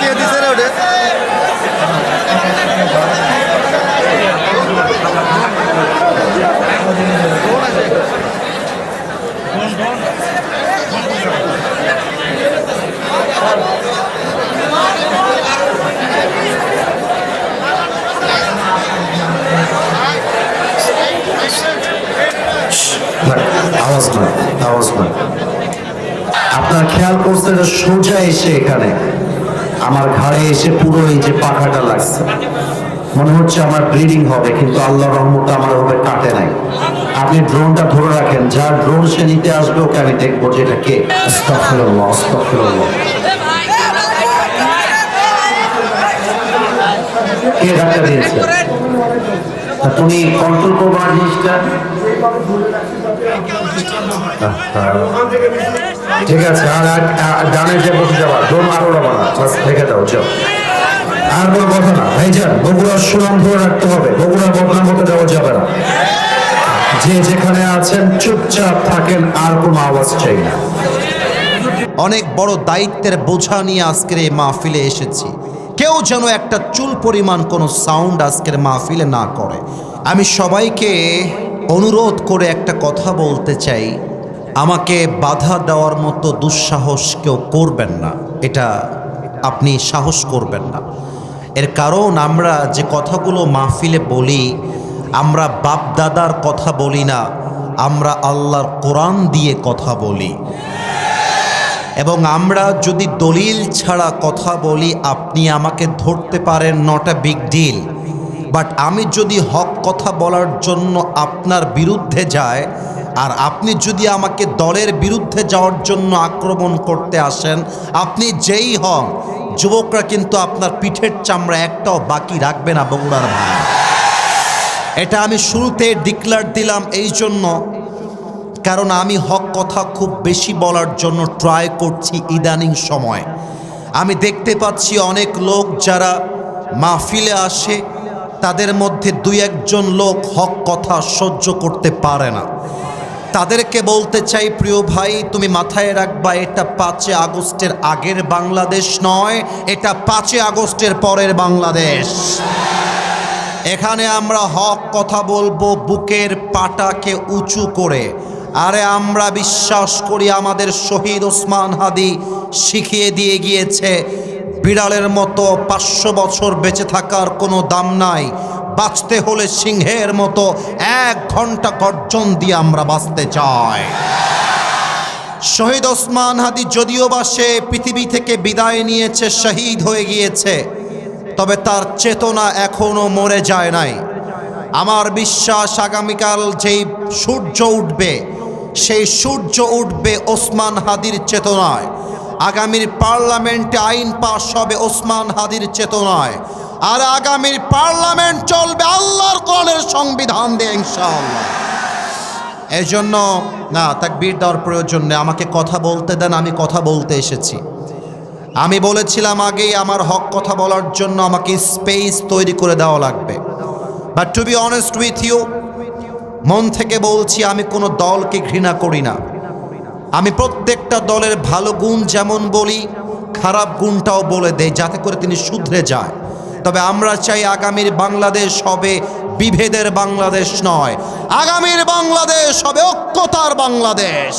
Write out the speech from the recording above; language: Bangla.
কে দিছে রে ওটা? আওয়াজ নয়, আওয়াজ নয়। আপনার খেয়াল করছে যে সোজা এসে এখানে আমার ঘাড়ে এসে পুরো এই যে পাখাটা লাগছে, মনে হচ্ছে আমার ব্লিডিং হবে, কিন্তু আল্লাহর রহমতে আমার ওভাবে কাটে নাই। আপনি ড্রোনটা ধরে রাখেন, যার ড্রোন সে নিতে আসবে ওকে আমি দেখবো যে এটা কে। আস্তাগফিরুল্লাহ, আস্তাগফিরুল্লাহ। কে ধাক্কা দিয়েছে? তুমি কন্ট্রোল করবো না জিনিসটা। ঠিক আছে, আর ডানে যে বসে যাওয়া ড্রোন আরো রবা না, রেখে দাও। চল, আর কোনো কথা না ভাইজান। বগুড়ার সুনাম ধরে রাখতে হবে, বগুড়ার বদনাম হতে দেওয়া যাবে না। যে যেখানে আছেন চুপচাপ থাকেন, আর কোনো আওয়াজ চাই না। অনেক বড় দায়িত্বের বোঝা নিয়ে আজকের এই মাহফিলে এসেছি। কেউ যেন একটা চুল পরিমাণ কোনো সাউন্ড আজকের মাহফিলে না করে। আমি সবাইকে অনুরোধ করে একটা কথা বলতে চাই, আমাকে বাধা দেওয়ার মতো দুঃসাহস কেউ করবেন না, এটা আপনি সাহস করবেন না। এর কারণ আমরা যে কথাগুলো মাহফিলে বলি, আমরা বাপ দাদার কথা বলি না, আমরা আল্লাহর কোরআন দিয়ে কথা বলি। এবং আমরা যদি দলিল ছাড়া কথা বলি, আপনি আমাকে ধরতে পারেন, not a big deal. But আমি যদি হক কথা বলার জন্য আপনার বিরুদ্ধে যায়, আর আপনি যদি আমাকে দলের বিরুদ্ধে যাওয়ার জন্য আক্রমণ করতে আসেন, আপনি যেই হন, যুবকরা কিন্তু আপনার পিঠের চামড়া একটাও বাকি রাখবে না বগুড়ার ভাই। এটা আমি শুরুতে ডিক্লেয়ার দিলাম এই জন্য, কারণ আমি হক কথা খুব বেশি বলার জন্য ট্রাই করছি ইদানিং সময়। আমি দেখতে পাচ্ছি অনেক লোক যারা মাহফিলে আসে, তাদের মধ্যে দুই একজন লোক হক কথা সহ্য করতে পারে না। তাদেরকে বলতে চাই, প্রিয় ভাই, তুমি মাথায় রাখবা, এটা 5 আগস্টের আগের বাংলাদেশ নয়, এটা 5 আগস্টের পরের বাংলাদেশ। এখানে আমরা হক কথা বলবো বুকের পাটাকে উঁচু করে। আরে আমরা বিশ্বাস করি, আমাদের শহীদ ওসমান হাদি শিখিয়ে দিয়ে গিয়েছে, বিড়ালের মতো 500 বছর বেঁচে থাকার কোনো দাম নাই, বাঁচতে হলে সিংহের মতো 1 ঘন্টা গর্জন দিয়ে আমরা বাঁচতে চাই। শহীদ ওসমান হাদি যদিও বা সে পৃথিবী থেকে বিদায় নিয়েছে, শহীদ হয়ে গিয়েছে, তবে তার চেতনা এখনো মরে যায় নাই। আমার বিশ্বাস আগামীকাল যেই সূর্য উঠবে, সেই সূর্য উঠবে ওসমান হাদির চেতনায়। আগামীর পার্লামেন্টে আইন পাশ হবে ওসমান হাদির চেতনায়, আর আগামীর পার্লামেন্ট চলবে আল্লাহর কোরআনের সংবিধান দিয়ে ইনশাআল্লাহ। এই জন্য না, তাকবীর দেওয়ার প্রয়োজন নেই, আমাকে কথা বলতে দেন, আমি কথা বলতে এসেছি। আমি বলেছিলাম আগেই, আমার হক কথা বলার জন্য আমাকে স্পেস তৈরি করে দেওয়া লাগবে। But to be honest with you, মন থেকে বলছি, আমি কোনো দলকে ঘৃণা করি না। আমি প্রত্যেকটা দলের ভালো গুণ যেমন বলি, খারাপ গুণটাও বলে দেই, যাতে করে তিনি শুধরে যায়। তবে আমরা চাই আগামীর বাংলাদেশ হবে বিভেদের বাংলাদেশ নয়, আগামীর বাংলাদেশ হবে ঐক্যতার বাংলাদেশ।